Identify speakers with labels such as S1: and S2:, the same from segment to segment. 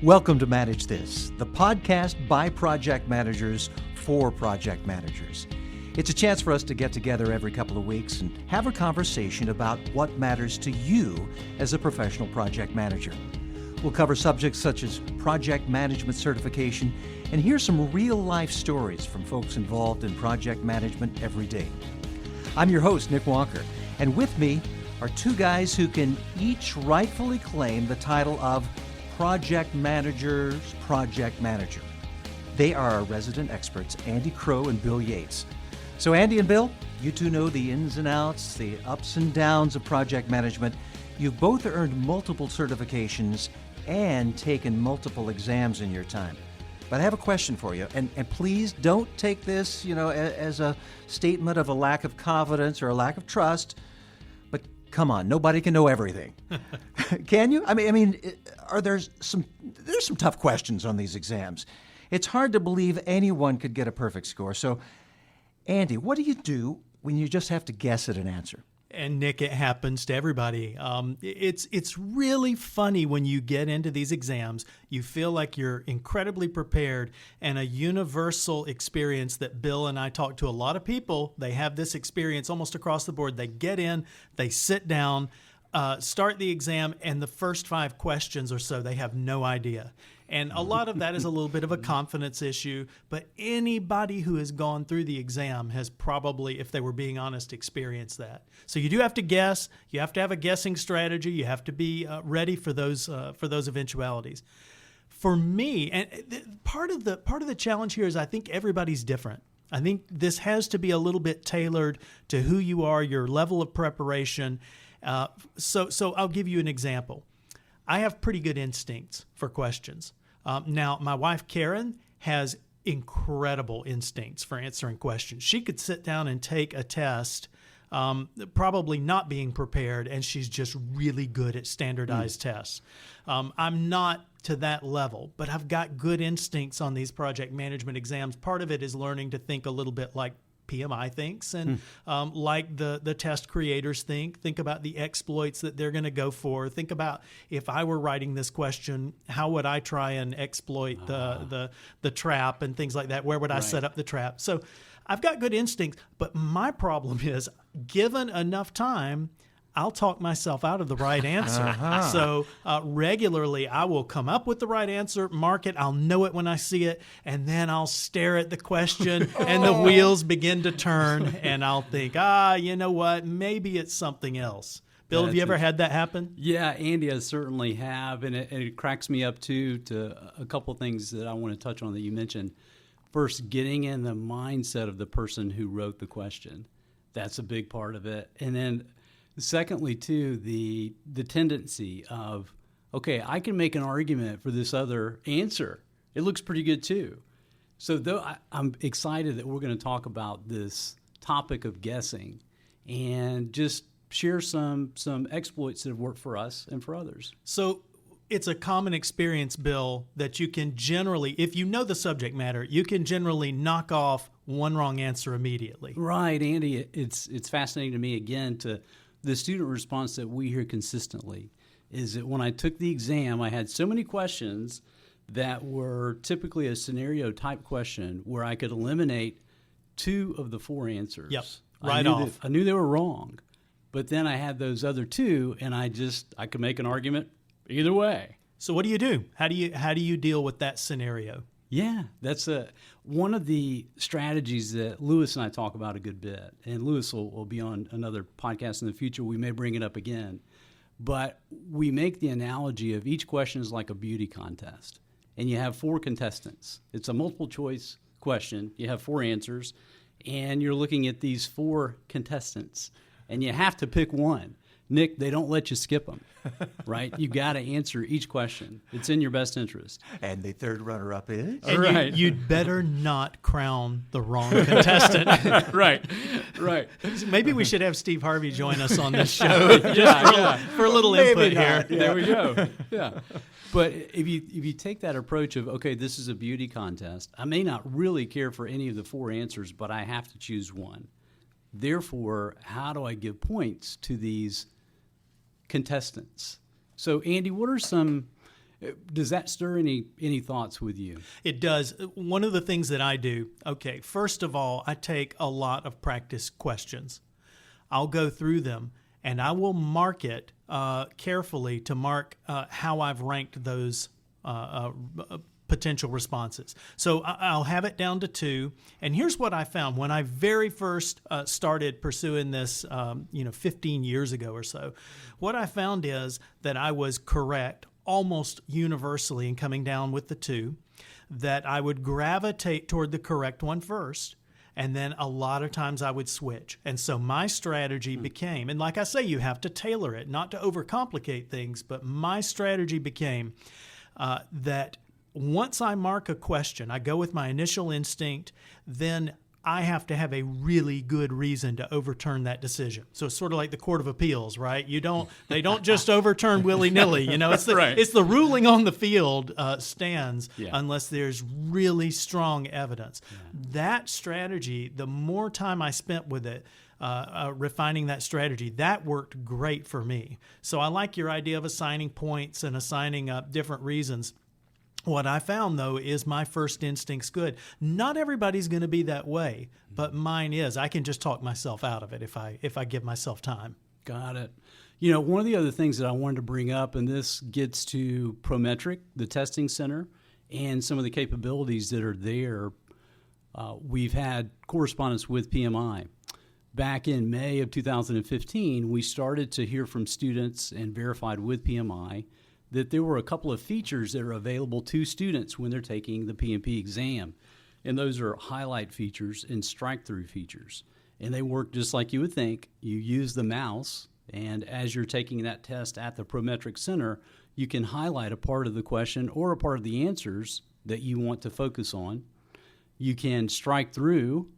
S1: Welcome to Manage This, the podcast by project managers for project managers. It's a chance for us to get together every couple of weeks and have a conversation about what matters to you as a professional project manager. We'll cover subjects such as project management certification and hear some real-life stories from folks involved in project management every day. I'm your host, Nick Walker, and with me are two guys who can each rightfully claim the title of Project Manager's Project Manager. They are our resident experts, Andy Crowe and Bill Yates. So Andy and Bill, you two know the ins and outs, the ups and downs of project management. You've both earned multiple certifications and taken multiple exams in your time. But I have a question for you, and please don't take this, as a statement of a lack of confidence or a lack of trust. But come on, nobody can know everything. Can you? I mean, there's some tough questions on these exams. It's hard to believe anyone could get a perfect score. So, Andy, what do you do when you just have to guess at an answer?
S2: And Nick, it happens to everybody. It's really funny when you get into these exams. You feel like you're incredibly prepared, and a universal experience that Bill and I talk to a lot of people. They have this experience almost across the board. They get in, they sit down, start the exam, and the first 5 questions or so, they have no idea. And a lot of that is a little bit of a confidence issue, but anybody who has gone through the exam has probably, if they were being honest, experienced that. So you do have to guess. You have to have a guessing strategy. You have to be ready for those eventualities. For me, and part of the challenge here is I think everybody's different. I think this has to be a little bit tailored to who you are, your level of preparation. So I'll give you an example. I have pretty good instincts for questions. Now, my wife, Karen, has incredible instincts for answering questions. She could sit down and take a test, probably not being prepared, and she's just really good at standardized tests. I'm not to that level, but I've got good instincts on these project management exams. Part of it is learning to think a little bit like PMI thinks and like the test creators think about the exploits that they're going to go for. Think about, if I were writing this question, how would I try and exploit the trap and things like that? Where would I set up the trap? So I've got good instincts, but my problem is, given enough time, I'll talk myself out of the right answer. So regularly, I will come up with the right answer, mark it, I'll know it when I see it, and then I'll stare at the question, and the wheels begin to turn, and I'll think, you know what, maybe it's something else. Bill, have you ever had that happen?
S3: Yeah, Andy, I certainly have, and it cracks me up, too, to a couple things that I want to touch on that you mentioned. First, getting in the mindset of the person who wrote the question. That's a big part of it. And then secondly, too, the tendency of, okay, I can make an argument for this other answer. It looks pretty good, too. So though I'm excited that we're going to talk about this topic of guessing and just share some exploits that have worked for us and for others.
S2: So it's a common experience, Bill, that you can generally, if you know the subject matter, you can generally knock off one wrong answer immediately.
S3: Right, Andy. It's fascinating to me, again, to the student response that we hear consistently is that when I took the exam, I had so many questions that were typically a scenario type question where I could eliminate 2 of the 4 answers.
S2: Yep,
S3: I knew they were wrong, but then I had those other 2, and I could make an argument either way.
S2: So what do you do? How do you deal with that scenario?
S3: Yeah, that's one of the strategies that Lewis and I talk about a good bit. And Lewis will be on another podcast in the future. We may bring it up again. But we make the analogy of each question is like a beauty contest. And you have 4 contestants. It's a multiple choice question. You have 4 answers. And you're looking at these 4 contestants. And you have to pick one. Nick, they don't let you skip them, right? You got to answer each question. It's in your best interest.
S1: And the third runner-up is?
S2: And
S3: right.
S2: You'd better not crown the wrong contestant.
S3: Right.
S2: Maybe we should have Steve Harvey join us on this show for a little input here.
S3: Yeah. There we go. Yeah. But if you take that approach of, okay, this is a beauty contest, I may not really care for any of the 4 answers, but I have to choose one. Therefore, how do I give points to these contestants? So, Andy, what are some Does that stir any thoughts with you?
S2: It does. One of the things that I do, okay, first of all, I take a lot of practice questions. I'll go through them, and I will mark it carefully to mark how I've ranked those potential responses. So I'll have it down to 2. And here's what I found when I very first started pursuing this, 15 years ago or so. What I found is that I was correct almost universally in coming down with the 2, that I would gravitate toward the correct one first, and then a lot of times I would switch. And so my strategy became, and like I say, you have to tailor it, not to overcomplicate things, but my strategy became that once I mark a question, I go with my initial instinct, then I have to have a really good reason to overturn that decision. So it's sort of like the Court of Appeals, right? They don't just overturn willy-nilly. It's the,
S3: Right.
S2: it's the ruling on the field stands unless there's really strong evidence. Yeah. That strategy, the more time I spent with it, refining that strategy, that worked great for me. So I like your idea of assigning points and assigning different reasons. What I found, though, is my first instinct's good. Not everybody's going to be that way, but mine is. I can just talk myself out of it if I give myself time.
S3: Got it. One of the other things that I wanted to bring up, and this gets to Prometric, the testing center, and some of the capabilities that are there. We've had correspondence with PMI. Back in May of 2015, we started to hear from students and verified with PMI that there were a couple of features that are available to students when they're taking the PMP exam. And those are highlight features and strike-through features. And they work just like you would think. You use the mouse, and as you're taking that test at the Prometric Center, you can highlight a part of the question or a part of the answers that you want to focus on. You can strike through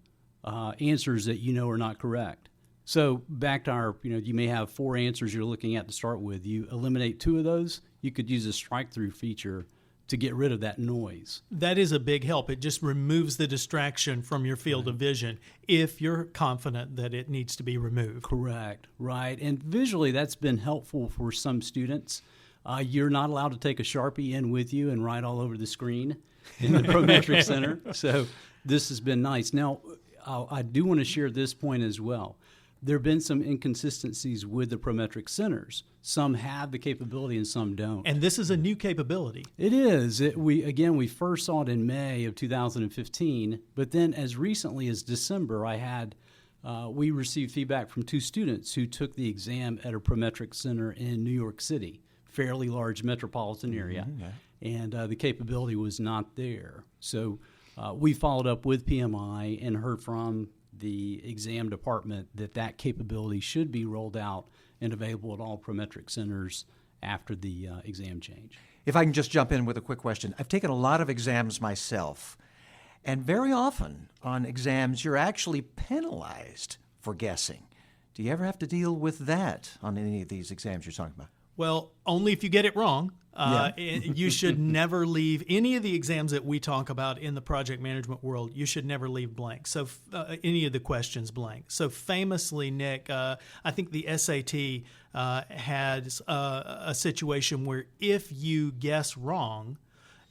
S3: answers that are not correct. So back to our, you may have 4 answers you're looking at to start with. You eliminate 2 of those, you could use a strike-through feature to get rid of that noise.
S2: That is a big help. It just removes the distraction from your field of vision if you're confident that it needs to be removed.
S3: Correct, right. And visually, that's been helpful for some students. You're not allowed to take a Sharpie in with you and write all over the screen in the Prometric Center. So this has been nice. Now, I do want to share this point as well. There have been some inconsistencies with the Prometric centers. Some have the capability and some don't.
S2: And this is a new capability.
S3: It is. We first saw it in May of 2015, but then as recently as December, we received feedback from 2 students who took the exam at a Prometric center in New York City, fairly large metropolitan area, and the capability was not there. So we followed up with PMI and heard from the exam department that capability should be rolled out and available at all Prometric centers after the exam change.
S1: If I can just jump in with a quick question. I've taken a lot of exams myself, and very often on exams you're actually penalized for guessing. Do you ever have to deal with that on any of these exams you're talking about?
S2: Well, only if you get it wrong. You should never leave any of the exams that we talk about in the project management world. You should never leave blank. So any of the questions blank. So famously, Nick, I think the SAT has a situation where if you guess wrong,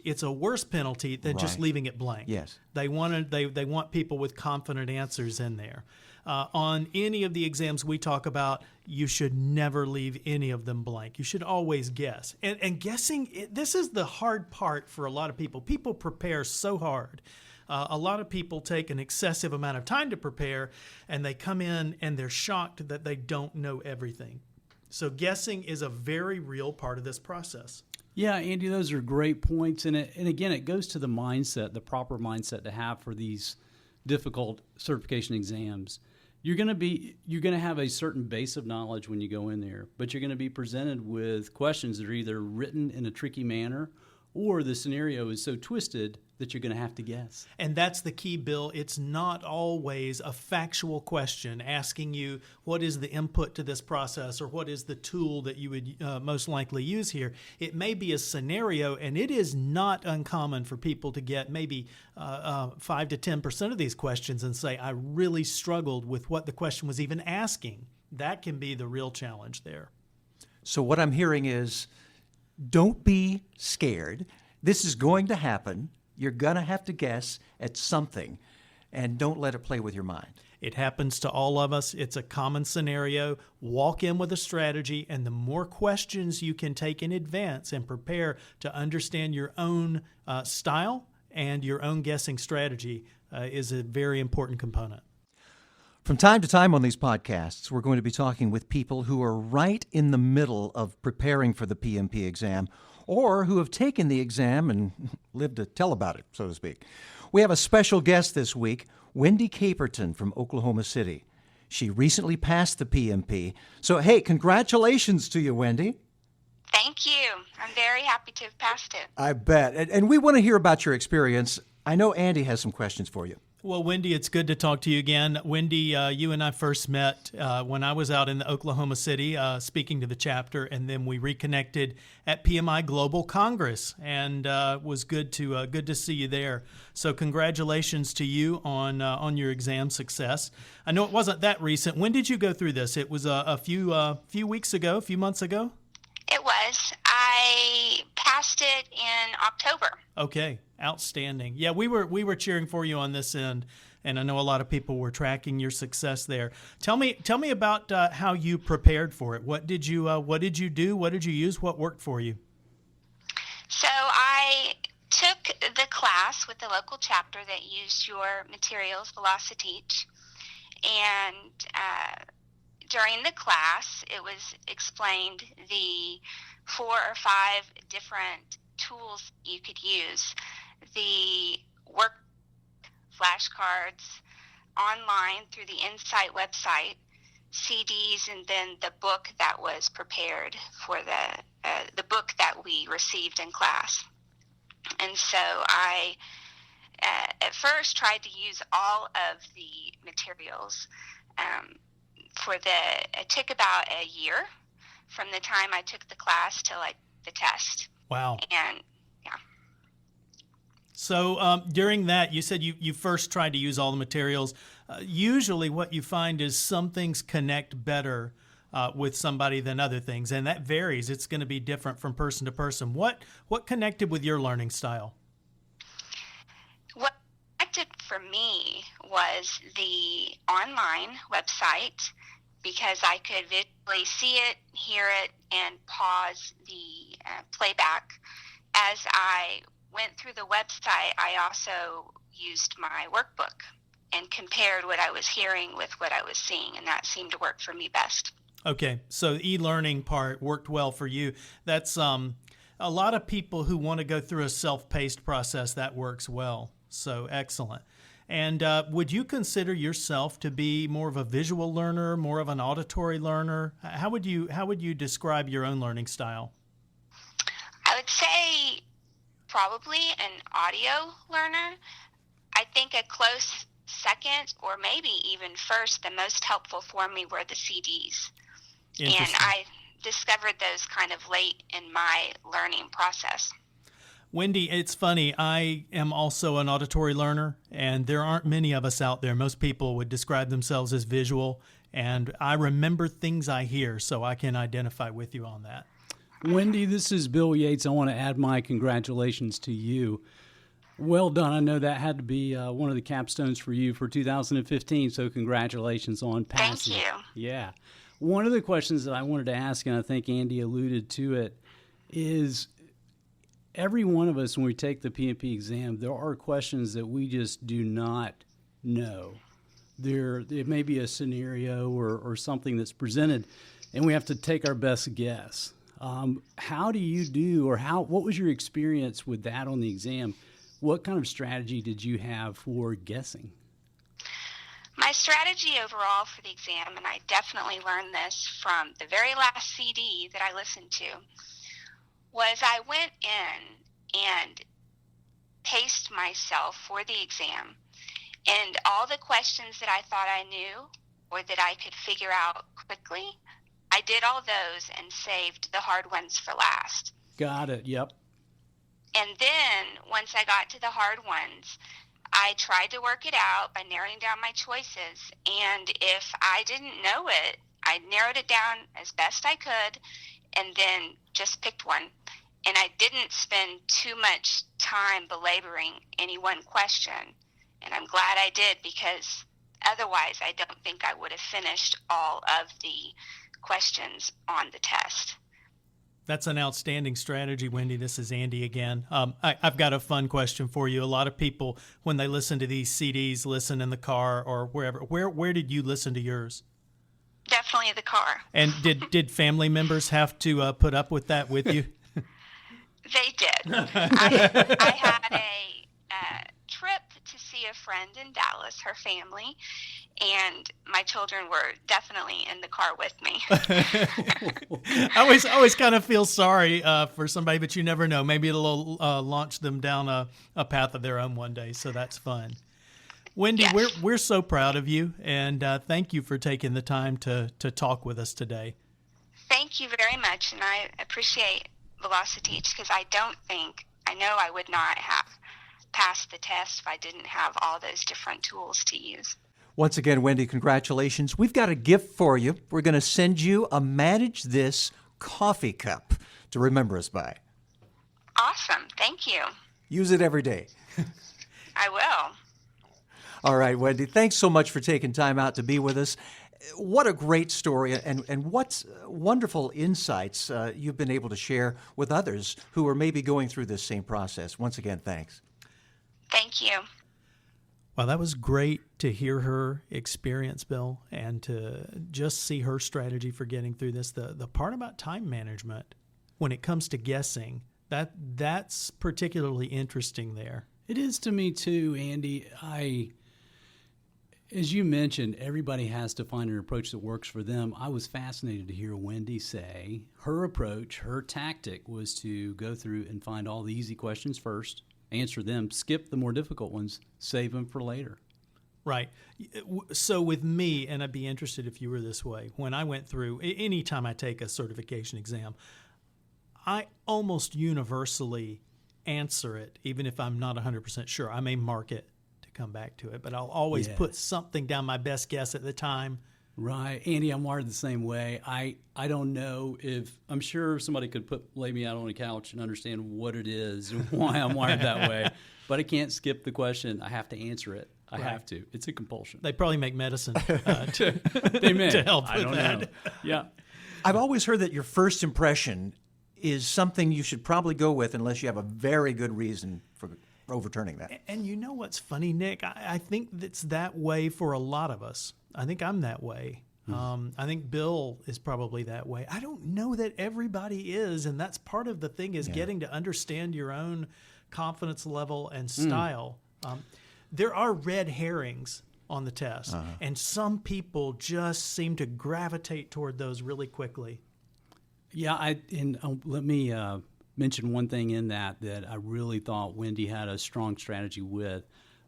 S2: it's a worse penalty than just leaving it blank.
S1: Yes,
S2: they want people with confident answers in there. On any of the exams we talk about, you should never leave any of them blank. You should always guess. And guessing, this is the hard part for a lot of people. People prepare so hard. A lot of people take an excessive amount of time to prepare, and they come in and they're shocked that they don't know everything. So guessing is a very real part of this process.
S3: Yeah, Andy, those are great points. And again, it goes to the mindset, the proper mindset to have for these difficult certification exams. You're going to have a certain base of knowledge when you go in there, but you're going to be presented with questions that are either written in a tricky manner or the scenario is so twisted that you're going to have to guess.
S2: And that's the key, Bill. It's not always a factual question asking you what is the input to this process or what is the tool that you would most likely use here. It may be a scenario, and it is not uncommon for people to get maybe 5 to 10% of these questions and say, I really struggled with what the question was even asking. That can be the real challenge there.
S1: So what I'm hearing is Don't be scared. This is going to happen. You're going to have to guess at something, and don't let it play with your mind.
S2: It happens to all of us. It's a common scenario. Walk in with a strategy, and the more questions you can take in advance and prepare to understand your own style and your own guessing strategy is a very important component.
S1: From time to time on these podcasts, we're going to be talking with people who are right in the middle of preparing for the PMP exam or who have taken the exam and lived to tell about it, so to speak. We have a special guest this week, Wendy Caperton from Oklahoma City. She recently passed the PMP. So, hey, congratulations to you, Wendy.
S4: Thank you. I'm very happy to have passed it.
S1: I bet. And we want to hear about your experience. I know Andy has some questions for you.
S2: Well, Wendy, it's good to talk to you again. Wendy, you and I first met when I was out in Oklahoma City speaking to the chapter, and then we reconnected at PMI Global Congress, and was good to see you there. So congratulations to you on your exam success. I know it wasn't that recent. When did you go through this? It was a few weeks ago, a few months ago?
S4: It was. I passed it in October.
S2: Okay, outstanding. Yeah, we were cheering for you on this end, and I know a lot of people were tracking your success there. Tell me about how you prepared for it. What did you do? What did you use? What worked for you?
S4: So I took the class with the local chapter that used your materials, Velociteach, and during the class, it was explained the 4 or 5 different tools you could use. The work flashcards online through the Insight website, CDs, and then the book that was prepared for the book that we received in class. And so I at first tried to use all of the materials. It took about a year from the time I took the class to the test.
S2: Wow.
S4: And yeah.
S2: So during that, you said you first tried to use all the materials. Usually what you find is some things connect better with somebody than other things, and that varies. It's going to be different from person to person. What connected with your learning style?
S4: What connected for me was the online website, because I could visually see it, hear it, and pause the playback. As I went through the website, I also used my workbook and compared what I was hearing with what I was seeing, and that seemed to work for me best. Okay,
S2: so the e-learning part worked well for you. That's a lot of people who want to go through a self-paced process, that works well. So excellent. And would you consider yourself to be more of a visual learner, more of an auditory learner? How would you describe your own learning style?
S4: I would say probably an audio learner. I think a close second, or maybe even first, the most helpful for me were the CDs. And I discovered those kind of late in my learning process.
S2: Wendy, it's funny. I am also an auditory learner, and there aren't many of us out there. Most people would describe themselves as visual, and I remember things I hear, so I can identify with you on that.
S3: Wendy, this is Bill Yates. I want to add my congratulations to you. Well done. I know that had to be one of the capstones for you for 2015, so congratulations on passing.
S4: Thank you.
S3: Yeah. One of the questions that I wanted to ask, and I think Andy alluded to it, is every one of us, when we take the PMP exam, there are questions that we just do not know. It may be a scenario or something that's presented, and we have to take our best guess. How do you do, or what was your experience with that on the exam? What kind of strategy did you have for guessing?
S4: My strategy overall for the exam, and I definitely learned this from the very last CD that I listened to, was I went in and paced myself for the exam, and all the questions that I thought I knew or that I could figure out quickly, I did all those and saved the hard ones for last.
S3: Got it, yep.
S4: And then once I got to the hard ones, I tried to work it out by narrowing down my choices, and if I didn't know it, I narrowed it down as best I could and then just picked one. and I didn't spend too much time belaboring any one question. And I'm glad I did, because otherwise I don't think I would have finished all of the questions on the test.
S2: That's an outstanding strategy, Wendy. This is Andy again. I've got a fun question for you. A lot of people, when they listen to these CDs, listen in the car or wherever. Where did you listen to yours?
S4: Definitely the car.
S2: And did family members have to put up with that with you?
S4: They did. I had a trip to see a friend in Dallas, her family, and my children were definitely in the car with me.
S2: I always kind of feel sorry for somebody, but you never know. Maybe it'll launch them down a path of their own one day, so that's fun. Wendy,
S4: Yes.
S2: we're so proud of you, and thank you for taking the time to talk with us today.
S4: Thank you very much, and I appreciate Velocity, because I know I would not have passed the test if I didn't have all those different tools to use.
S1: Once again, Wendy, congratulations. We've got a gift for you. We're going to send you a Manage This coffee cup to remember us by.
S4: Awesome. Thank you.
S1: Use it every day.
S4: I will.
S1: All right, Wendy, thanks so much for taking time out to be with us. What a great story, and what wonderful insights you've been able to share with others who are maybe going through this same process. Once again, thanks.
S4: Thank you.
S2: Well, that was great to hear her experience, Bill, and to just see her strategy for getting through this. The part about time management when it comes to guessing, that's particularly interesting there.
S3: It is to me too, Andy. As you mentioned, everybody has to find an approach that works for them. I was fascinated to hear Wendy say her approach, her tactic was to go through and find all the easy questions first, answer them, skip the more difficult ones, save them for later.
S2: Right. So with me, and I'd be interested if you were this way, when I went through, anytime I take a certification exam, I almost universally answer it, even if I'm not 100% sure. I may mark it to come back to it, but I'll always put something down, my best guess at the time.
S3: Right. Andy, I'm wired the same way. I don't know if, I'm sure somebody could lay me out on a couch and understand what it is and why I'm wired that way, but I can't skip the question. I have to answer it. I have to. It's a compulsion.
S2: They probably make medicine
S3: They may.
S2: to help
S3: I
S2: with
S3: don't
S2: that.
S3: know. Yeah.
S1: I've always heard that your first impression is something you should probably go with unless you have a very good reason for overturning that.
S2: And you know what's funny, Nick? I think it's that way for a lot of us. I think I'm that way. I think Bill is probably that way. I don't know that everybody is, and that's part of the thing is getting to understand your own confidence level and style. There are red herrings on the test, and some people just seem to gravitate toward those really quickly.
S3: Yeah, let me mention one thing in that I really thought Wendy had a strong strategy with.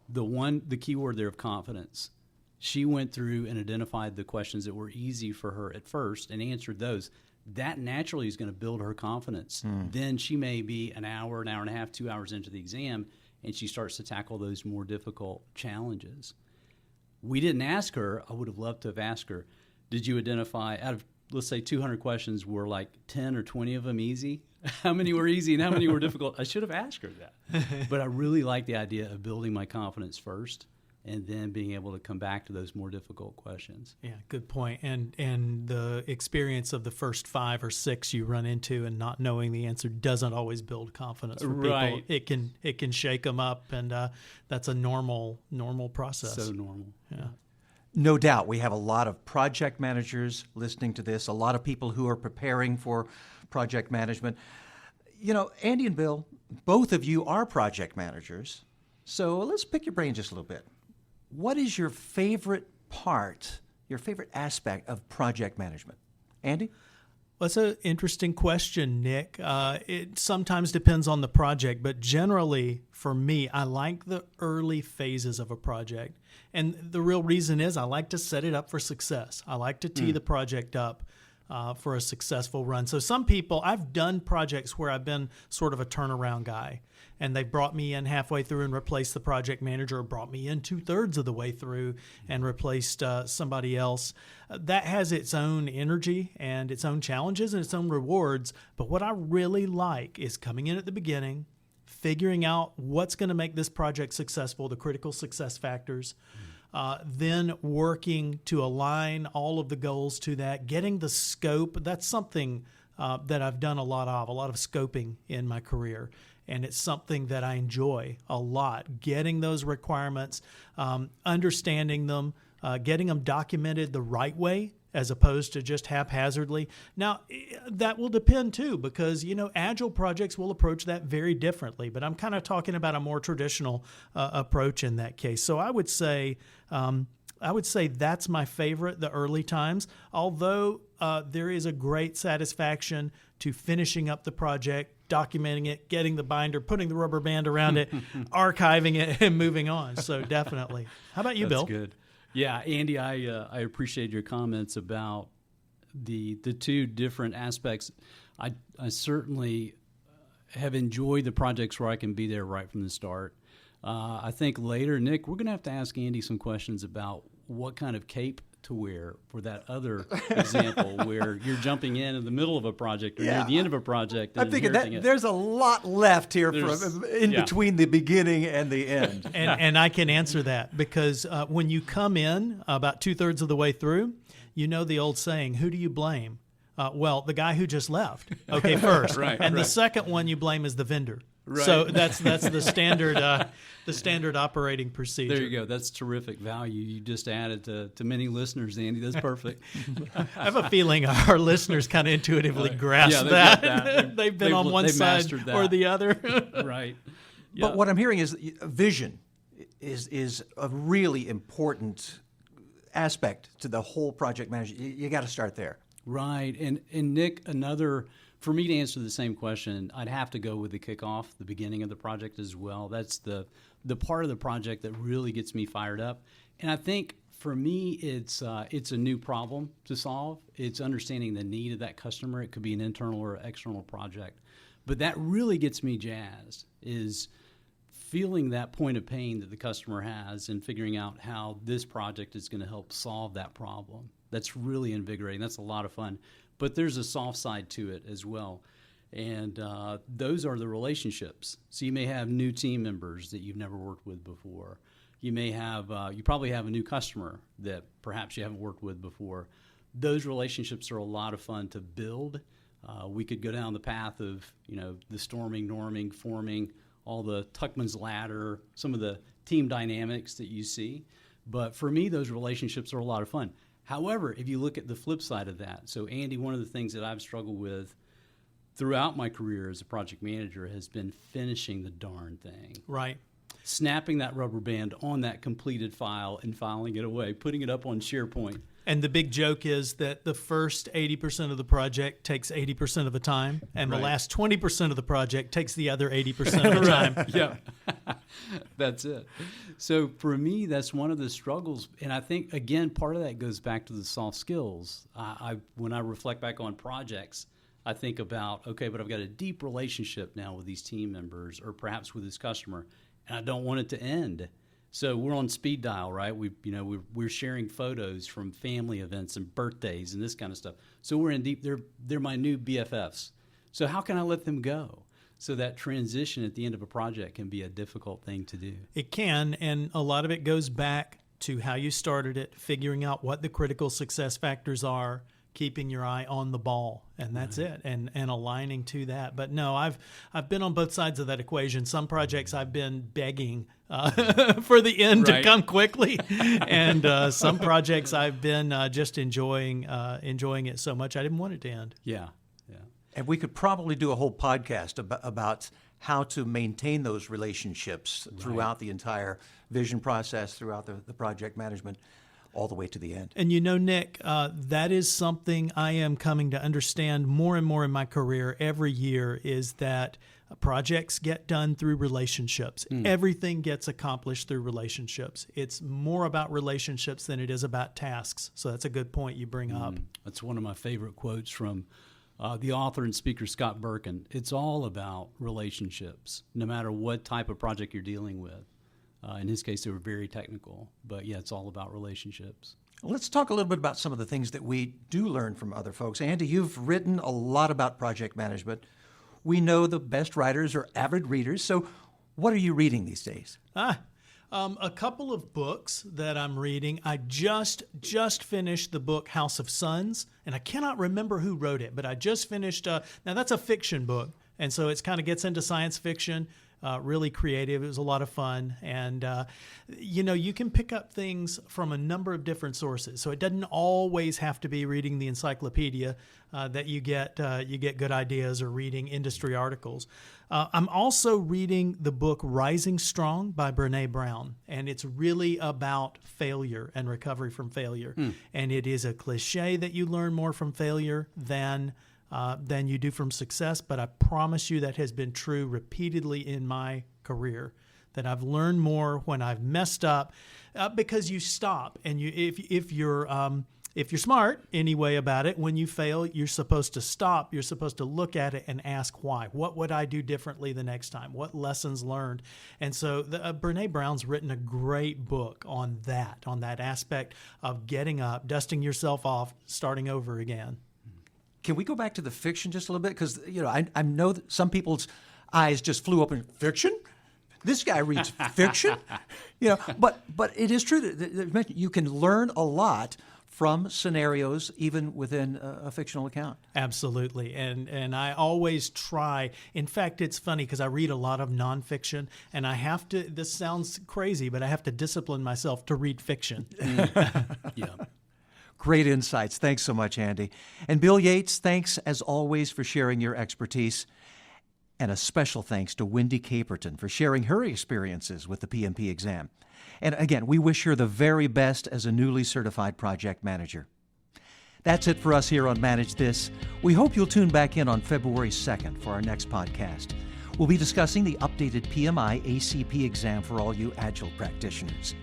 S3: The key word there of confidence. She went through and identified the questions that were easy for her at first and answered those. That naturally is going to build her confidence. Then she may be an hour and a half, 2 hours into the exam, and she starts to tackle those more difficult challenges. We didn't ask her. I would have loved to have asked her, did you identify, out of, let's say, 200 questions, were like 10 or 20 of them easy? How many were easy and how many were difficult? I should have asked her that. But I really like the idea of building my confidence first and then being able to come back to those more difficult questions.
S2: Yeah, good point. And the experience of the first 5 or 6 you run into and not knowing the answer doesn't always build confidence for
S3: Right.
S2: people. It can shake them up, and that's a normal process.
S3: So normal.
S2: Yeah.
S1: No doubt we have a lot of project managers listening to this, a lot of people who are preparing for project management. You know, Andy and Bill, both of you are project managers, so let's pick your brain just a little bit. What is your favorite part, your favorite aspect of project management? Andy?
S2: Well, that's an interesting question, Nick. It sometimes depends on the project, but generally, for me, I like the early phases of a project. And the real reason is I like to set it up for success. I like to tee the project up for a successful run. So some people, I've done projects where I've been sort of a turnaround guy, and they brought me in halfway through and replaced the project manager, or brought me in 2/3 of the way through and replaced somebody else. That has its own energy and its own challenges and its own rewards. But what I really like is coming in at the beginning, figuring out what's going to make this project successful, the critical success factors, then working to align all of the goals to that, getting the scope. That's something that I've done a lot of scoping in my career. And it's something that I enjoy a lot, getting those requirements, understanding them, getting them documented the right way, as opposed to just haphazardly. Now, that will depend too, because, Agile projects will approach that very differently, but I'm kind of talking about a more traditional approach in that case. So I would say that's my favorite, the early times, although there is a great satisfaction to finishing up the project, documenting it, getting the binder, putting the rubber band around it, archiving it, and moving on. So definitely. How about you, Bill?
S3: That's good. Yeah, Andy, I appreciate your comments about the two different aspects. I certainly have enjoyed the projects where I can be there right from the start. I think later, Nick, we're going to ask Andy some questions about what kind of cape to wear for that other example where you're jumping in the middle of a project or near the end of a project.
S1: I'm thinking that there's a lot left here between the beginning and the end.
S2: And I can answer that because when you come in about 2/3 of the way through, the old saying, who do you blame? Well, the guy who just left, first. The second one you blame is the vendor. Right. So that's the standard operating procedure.
S3: There you go. That's terrific value you just added to many listeners, Andy. That's perfect.
S2: I have a feeling our listeners kind of intuitively grasp that. They've been on one side or the other.
S3: Right.
S1: But what I'm hearing is vision is a really important aspect to the whole project management. You got to start there.
S3: Right. And Nick, for me to answer the same question, I'd have to go with the kickoff, the beginning of the project as well. That's the part of the project that really gets me fired up. And I think for me, it's a new problem to solve. It's understanding the need of that customer. It could be an internal or external project. But that really gets me jazzed, is feeling that point of pain that the customer has and figuring out how this project is going to help solve that problem. That's really invigorating. That's a lot of fun. But there's a soft side to it as well. And those are the relationships. So you may have new team members that you've never worked with before. You may have, you probably have a new customer that perhaps you haven't worked with before. Those relationships are a lot of fun to build. We could go down the path of, the storming, norming, forming, all the Tuckman's ladder, some of the team dynamics that you see. But for me, those relationships are a lot of fun. However, if you look at the flip side of that, so Andy, one of the things that I've struggled with throughout my career as a project manager has been finishing the darn thing.
S2: Right.
S3: Snapping that rubber band on that completed file and filing it away, putting it up on SharePoint.
S2: And the big joke is that the first 80% of the project takes 80% of the time, and the last 20% of the project takes the other 80% of the time.
S3: Yeah, that's it. So for me, that's one of the struggles. And I think, again, part of that goes back to the soft skills. When I reflect back on projects, I think about, okay, but I've got a deep relationship now with these team members or perhaps with this customer, and I don't want it to end. So we're on speed dial, right? We're sharing photos from family events and birthdays and this kind of stuff. So we're in deep. They're my new BFFs. So how can I let them go? So that transition at the end of a project can be a difficult thing to do.
S2: It can, and a lot of it goes back to how you started it, figuring out what the critical success factors are, keeping your eye on the ball, and that's it, and aligning to that. But no, I've been on both sides of that equation. Some projects I've been begging for the end to come quickly, and some projects I've been just enjoying it so much I didn't want it to end.
S3: Yeah.
S1: And we could probably do a whole podcast about how to maintain those relationships throughout the entire vision process, throughout the project management. all the way to the end.
S2: And Nick, that is something I am coming to understand more and more in my career every year, is that projects get done through relationships. Everything gets accomplished through relationships. It's more about relationships than it is about tasks. So that's a good point you bring up.
S3: That's one of my favorite quotes from the author and speaker Scott Birkin. It's all about relationships, no matter what type of project you're dealing with. In his case, they were very technical, but yeah, it's all about relationships.
S1: Let's talk a little bit about some of the things that we do learn from other folks. Andy, you've written a lot about project management. We know the best writers are avid readers. So what are you reading these days?
S2: A couple of books that I'm reading. I just finished the book House of Suns, and I cannot remember who wrote it, but I just finished. Now that's a fiction book, and so it's kind of gets into science fiction. Really creative. It was a lot of fun. And, you can pick up things from a number of different sources. So it doesn't always have to be reading the encyclopedia that you get good ideas, or reading industry articles. I'm also reading the book Rising Strong by Brené Brown, and it's really about failure and recovery from failure. And it is a cliche that you learn more from failure than you do from success, but I promise you that has been true repeatedly in my career, that I've learned more when I've messed up, because you stop, and if you're smart anyway about it, when you fail, you're supposed to stop. You're supposed to look at it and ask why. What would I do differently the next time? What lessons learned? And so Brené Brown's written a great book on that aspect of getting up, dusting yourself off, starting over again.
S1: Can we go back to the fiction just a little bit? Because, I know that some people's eyes just flew open. Fiction? This guy reads fiction? But it is true that you can learn a lot from scenarios, even within a fictional account.
S2: Absolutely. And I always try. In fact, it's funny because I read a lot of nonfiction, and I have to, this sounds crazy, but I have to discipline myself to read fiction.
S3: Yeah.
S1: Great insights. Thanks so much, Andy. And Bill Yates, thanks as always for sharing your expertise. And a special thanks to Wendy Caperton for sharing her experiences with the PMP exam. And again, we wish her the very best as a newly certified project manager. That's it for us here on Manage This. We hope you'll tune back in on February 2nd for our next podcast. We'll be discussing the updated PMI ACP exam for all you Agile practitioners.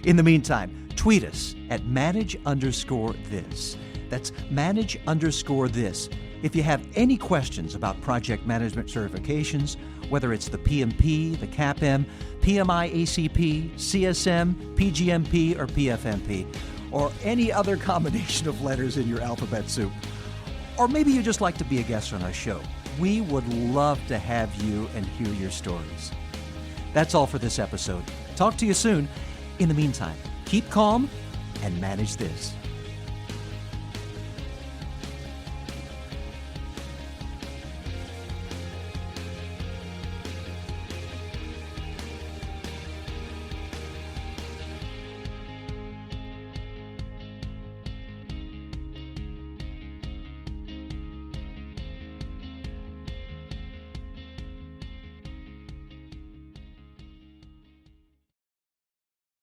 S1: In the meantime, tweet us at manage_this. That's manage_this. If you have any questions about project management certifications, whether it's the PMP, the CAPM, PMI ACP, CSM, PGMP, or PFMP, or any other combination of letters in your alphabet soup, or maybe you just like to be a guest on our show, we would love to have you and hear your stories. That's all for this episode. Talk to you soon. In the meantime, keep calm and manage this.